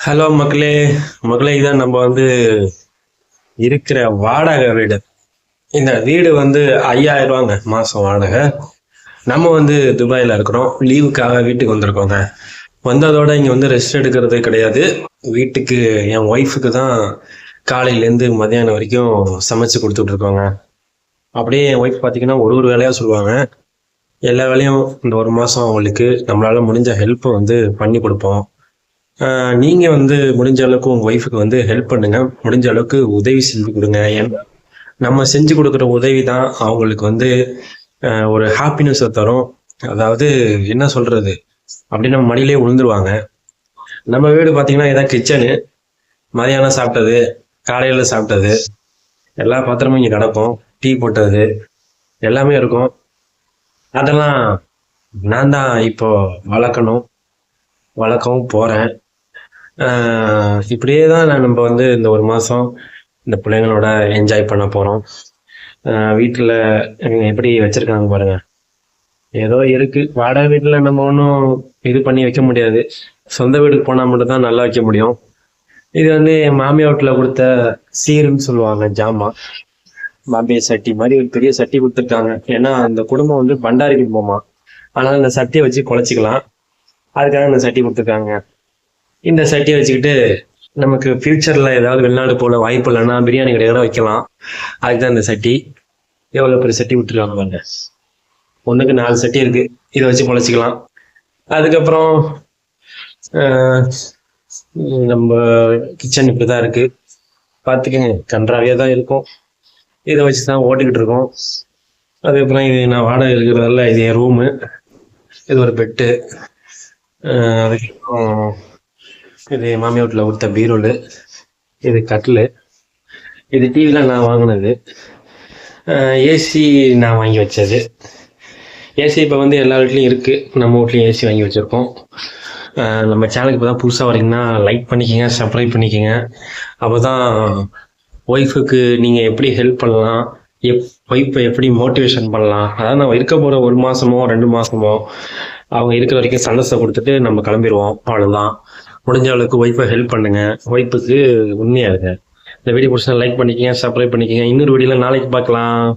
Hello மக்களே. மக்களே, இதான் நம்ம இருக்கிற வாடகை வீடு. இந்த வீடு 5000 ரூபாங்க மாசம் வாடகை. நம்ம துபாயில இருக்கிறோம். லீவுக்காக வீட்டுக்கு வந்திருக்கோங்க. வந்ததோட இங்க ரெஸ்ட் எடுக்கிறது கிடையாது. வீட்டுக்கு என் ஒய்ஃபுக்கு தான் காலையிலேருந்து மதியானம் வரைக்கும் சமைச்சு கொடுத்துட்டு இருக்கோங்க. அப்படியே என் ஒய்ஃப் பார்த்தீங்கன்னா ஒரு ஒரு வேலையா சொல்லுவாங்க. எல்லா வேலையும் இந்த ஒரு மாசம் அவங்களுக்கு நம்மளால முடிஞ்ச ஹெல்ப் பண்ணி கொடுப்போம். நீங்க முடிஞ்ச அளவுக்கு உங்க ஒய்ஃபுக்கு ஹெல்ப் பண்ணுங்க. முடிஞ்ச அளவுக்கு உதவி செஞ்சு கொடுங்க. ஏன்னா நம்ம செஞ்சு கொடுக்குற உதவி தான் அவங்களுக்கு ஒரு ஹாப்பினஸ் தரும். அதாவது என்ன சொல்றது, அப்படி நம்ம மடியிலே விழுந்துருவாங்க. நம்ம வீடு பார்த்தீங்கன்னா இதான் கிச்சனு. மதியானம் சாப்பிட்டது, காலையில சாப்பிட்டது, எல்லா பாத்திரமும் இங்கே கிடக்கும். டீ போட்டது எல்லாமே இருக்கும். அதெல்லாம் நான் தான் இப்போ வளர்க்கவும் போறேன். இப்படியே தான் நம்ம இந்த ஒரு மாதம் இந்த பிள்ளைங்களோட என்ஜாய் பண்ண போகிறோம். வீட்டில் எப்படி வச்சுருக்காங்க பாருங்க. ஏதோ இருக்கு. வாடகை வீட்டில் நம்ம ஒன்றும் இது பண்ணி வைக்க முடியாது. சொந்த வீட்டுக்கு போனால் மட்டும்தான் நல்லா வைக்க முடியும். இது என் மாமியார் வீட்டில் கொடுத்த சீருன்னு சொல்லுவாங்க, ஜாமான். பாம்பே சட்டி மாதிரி ஒரு பெரிய சட்டி கொடுத்துருக்காங்க. ஏன்னா அந்த குடும்பம் பண்டாரிக்கு போமா, ஆனால் அந்த சட்டியை வச்சு குழச்சிக்கலாம். அதுக்காக இந்த சட்டி கொடுத்துருக்காங்க. இந்த சட்டியை வச்சுக்கிட்டு நமக்கு ஃபியூச்சர்ல ஏதாவது வெளிநாடு போல வாய்ப்பு இல்லைன்னா பிரியாணி கடையோட வைக்கலாம். அதுக்குதான் இந்த சட்டி. எவ்வளவு பெரிய சட்டி விட்டுருக்காங்க பாருங்க. 1க்கு 4 சட்டி இருக்கு. இதை வச்சு பொழைச்சிக்கலாம். அதுக்கப்புறம் நம்ம கிச்சன் இப்படிதான் இருக்கு. பார்த்துக்கங்க, கன்றாவியா தான் இருக்கும். இதை வச்சுதான் ஓட்டிக்கிட்டு இருக்கோம். அதுக்கப்புறம் இது நான் வாடகை இருக்கிறதால இது என் ரூமு. இது ஒரு பெட்டு. அதுக்கப்புறம் இது மாமியார் வீட்டில் கொடுத்த பீரோலு. இது கட்டில். இது டிவிலாம் நான் வாங்கினது. ஏசி நான் வாங்கி வச்சது. ஏசி இப்போ எல்லா வீட்லேயும் இருக்குது. நம்ம வீட்லேயும் ஏசி வாங்கி வச்சுருக்கோம். நம்ம சேனலுக்கு இப்போ தான் புதுசாக வரீங்கன்னா லைக் பண்ணிக்கோங்க, சப்ஸ்கிரைப் பண்ணிக்கோங்க. அப்போ தான் ஒய்ஃபுக்கு நீங்கள் எப்படி ஹெல்ப் பண்ணலாம், ஒய்ஃபை எப்படி மோட்டிவேஷன் பண்ணலாம். அதாவது நான் இருக்க போகிற 1 மாதமோ 2 மாதமோ அவங்க இருக்கிற வரைக்கும் சந்தோஷத்தை கொடுத்துட்டு நம்ம கிளம்பிடுவோம். அவ்வளோதான். முடிஞ்ச அளவுக்கு ஒய்ஃபை ஹெல்ப் பண்ணுங்க. ஒய்ஃபுக்கு உண்மையா இருங்க. இந்த வீடியோ பிடிச்சா லைக் பண்ணிக்கங்க, சப்ஸ்கிரைப் பண்ணிக்கங்க. இன்னொரு வீடியோல நாளைக்கு பார்க்கலாம்.